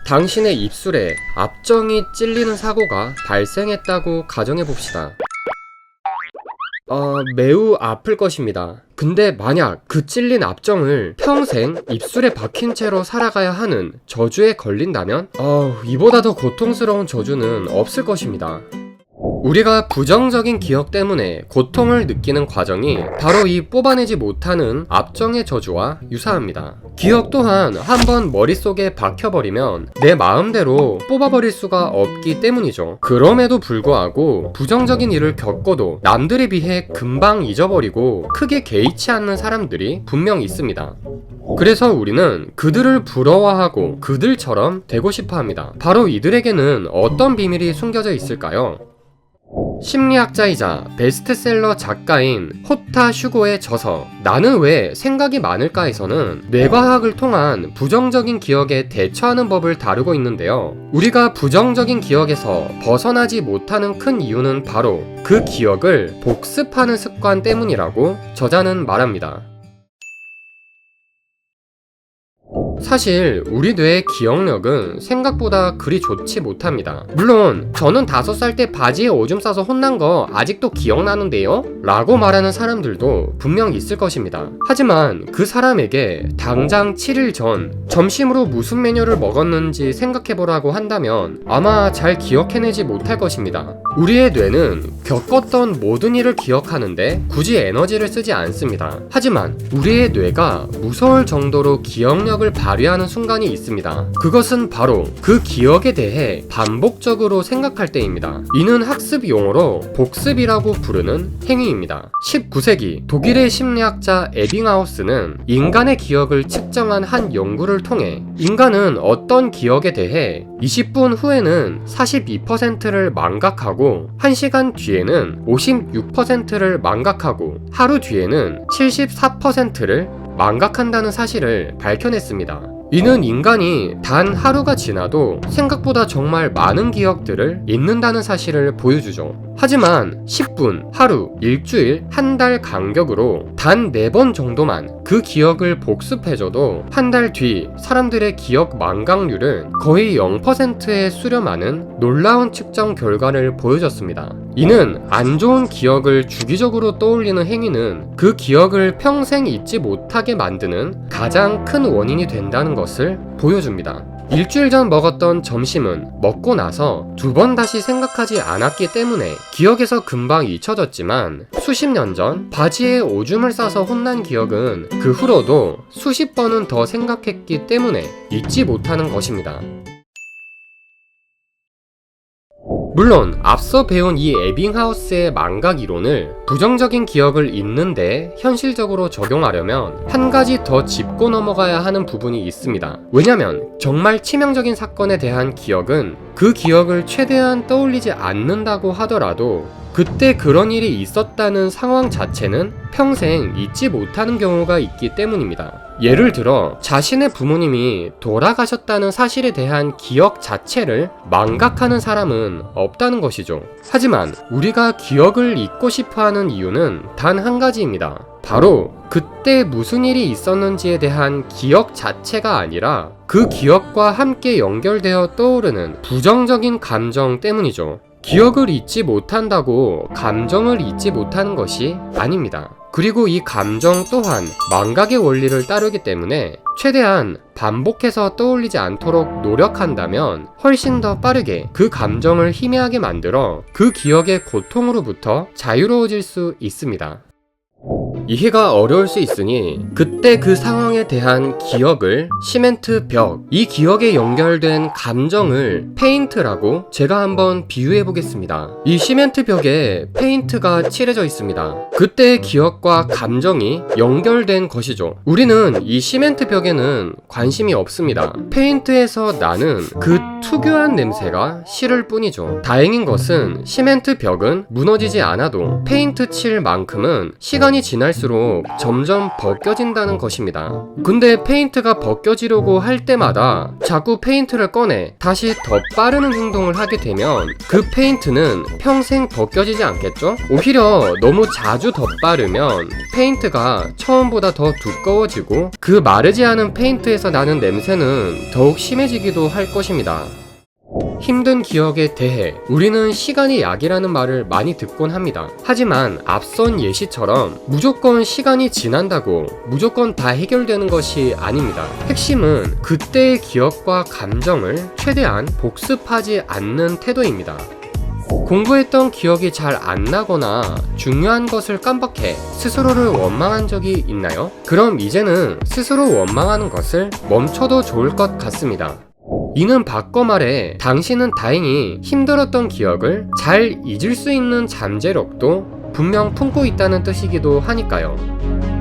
당신의 입술에 앞정이 찔리는 사고가 발생했다고 가정해봅시다. 매우 아플 것입니다. 근데 만약 그 찔린 앞정을 평생 입술에 박힌 채로 살아가야 하는 저주에 걸린다면 이보다 더 고통스러운 저주는 없을 것입니다. 우리가 부정적인 기억 때문에 고통을 느끼는 과정이 바로 이 뽑아내지 못하는 앞정의 저주와 유사합니다. 기억 또한 한번 머릿속에 박혀버리면 내 마음대로 뽑아버릴 수가 없기 때문이죠. 그럼에도 불구하고 부정적인 일을 겪어도 남들에 비해 금방 잊어버리고 크게 개의치 않는 사람들이 분명 있습니다. 그래서 우리는 그들을 부러워하고 그들처럼 되고 싶어 합니다. 바로 이들에게는 어떤 비밀이 숨겨져 있을까요? 심리학자이자 베스트셀러 작가인 호타 슈고의 저서 나는 왜 생각이 많을까에서는 뇌과학을 통한 부정적인 기억에 대처하는 법을 다루고 있는데요. 우리가 부정적인 기억에서 벗어나지 못하는 큰 이유는 바로 그 기억을 복습하는 습관 때문이라고 저자는 말합니다. 사실 우리 뇌의 기억력은 생각보다 그리 좋지 못합니다. 물론 저는 5살 때 바지에 오줌 싸서 혼난 거 아직도 기억나는데요? 라고 말하는 사람들도 분명 있을 것입니다. 하지만 그 사람에게 당장 7일 전 점심으로 무슨 메뉴를 먹었는지 생각해보라고 한다면 아마 잘 기억해내지 못할 것입니다. 우리의 뇌는 겪었던 모든 일을 기억하는데 굳이 에너지를 쓰지 않습니다. 하지만 우리의 뇌가 무서울 정도로 기억력을 발휘하는 순간이 있습니다. 그것은 바로 그 기억에 대해 반복적으로 생각할 때입니다. 이는 학습 용어로 복습이라고 부르는 행위입니다. 19세기 독일의 심리학자 에빙하우스는 인간의 기억을 측정한 한 연구를 통해 인간은 어떤 기억에 대해 20분 후에는 42%를 망각하고 1시간 뒤에는 56%를 망각하고 하루 뒤에는 74%를 망각한다는 사실을 밝혀냈습니다. 이는 인간이 단 하루가 지나도 생각보다 정말 많은 기억들을 잊는다는 사실을 보여주죠. 하지만 10분, 하루, 일주일, 한 달 간격으로 단 4번 정도만 그 기억을 복습해줘도 한 달 뒤 사람들의 기억 망각률은 거의 0%에 수렴하는 놀라운 측정 결과를 보여줬습니다. 이는 안 좋은 기억을 주기적으로 떠올리는 행위는 그 기억을 평생 잊지 못하게 만드는 가장 큰 원인이 된다는 것을 보여줍니다. 일주일 전 먹었던 점심은 먹고 나서 2번 다시 생각하지 않았기 때문에 기억에서 금방 잊혀졌지만 수십 년 전 바지에 오줌을 싸서 혼난 기억은 그 후로도 수십 번은 더 생각했기 때문에 잊지 못하는 것입니다. 물론 앞서 배운 이 에빙하우스의 망각 이론을 부정적인 기억을 잊는데 현실적으로 적용하려면 한 가지 더 짚고 넘어가야 하는 부분이 있습니다. 왜냐면 정말 치명적인 사건에 대한 기억은 그 기억을 최대한 떠올리지 않는다고 하더라도 그때 그런 일이 있었다는 상황 자체는 평생 잊지 못하는 경우가 있기 때문입니다. 예를 들어 자신의 부모님이 돌아가셨다는 사실에 대한 기억 자체를 망각하는 사람은 없다는 것이죠. 하지만 우리가 기억을 잊고 싶어하는 이유는 단 한 가지입니다. 바로 그때 무슨 일이 있었는지에 대한 기억 자체가 아니라 그 기억과 함께 연결되어 떠오르는 부정적인 감정 때문이죠. 기억을 잊지 못한다고 감정을 잊지 못하는 것이 아닙니다. 그리고 이 감정 또한 망각의 원리를 따르기 때문에 최대한 반복해서 떠올리지 않도록 노력한다면 훨씬 더 빠르게 그 감정을 희미하게 만들어 그 기억의 고통으로부터 자유로워질 수 있습니다. 이해가 어려울 수 있으니 그때 그 상황에 대한 기억을 시멘트 벽, 이 기억에 연결된 감정을 페인트라고 제가 한번 비유해 보겠습니다. 이 시멘트 벽에 페인트가 칠해져 있습니다. 그때의 기억과 감정이 연결된 것이죠. 우리는 이 시멘트 벽에는 관심이 없습니다. 페인트에서 나는 그 특유한 냄새가 싫을 뿐이죠. 다행인 것은 시멘트 벽은 무너지지 않아도 페인트 칠 만큼은 시간이 지날수록 점점 벗겨진다는 것입니다. 근데 페인트가 벗겨지려고 할 때마다 자꾸 페인트를 꺼내 다시 덧바르는 행동을 하게 되면 그 페인트는 평생 벗겨지지 않겠죠? 오히려 너무 자주 덧바르면 페인트가 처음보다 더 두꺼워지고 그 마르지 않은 페인트에서 나는 냄새는 더욱 심해지기도 할 것입니다. 힘든 기억에 대해 우리는 시간이 약이라는 말을 많이 듣곤 합니다. 하지만 앞선 예시처럼 무조건 시간이 지난다고 무조건 다 해결되는 것이 아닙니다. 핵심은 그때의 기억과 감정을 최대한 복습하지 않는 태도입니다. 공부했던 기억이 잘 안 나거나 중요한 것을 깜빡해 스스로를 원망한 적이 있나요? 그럼 이제는 스스로 원망하는 것을 멈춰도 좋을 것 같습니다. 이는 바꿔 말해 당신은 다행히 힘들었던 기억을 잘 잊을 수 있는 잠재력도 분명 품고 있다는 뜻이기도 하니까요.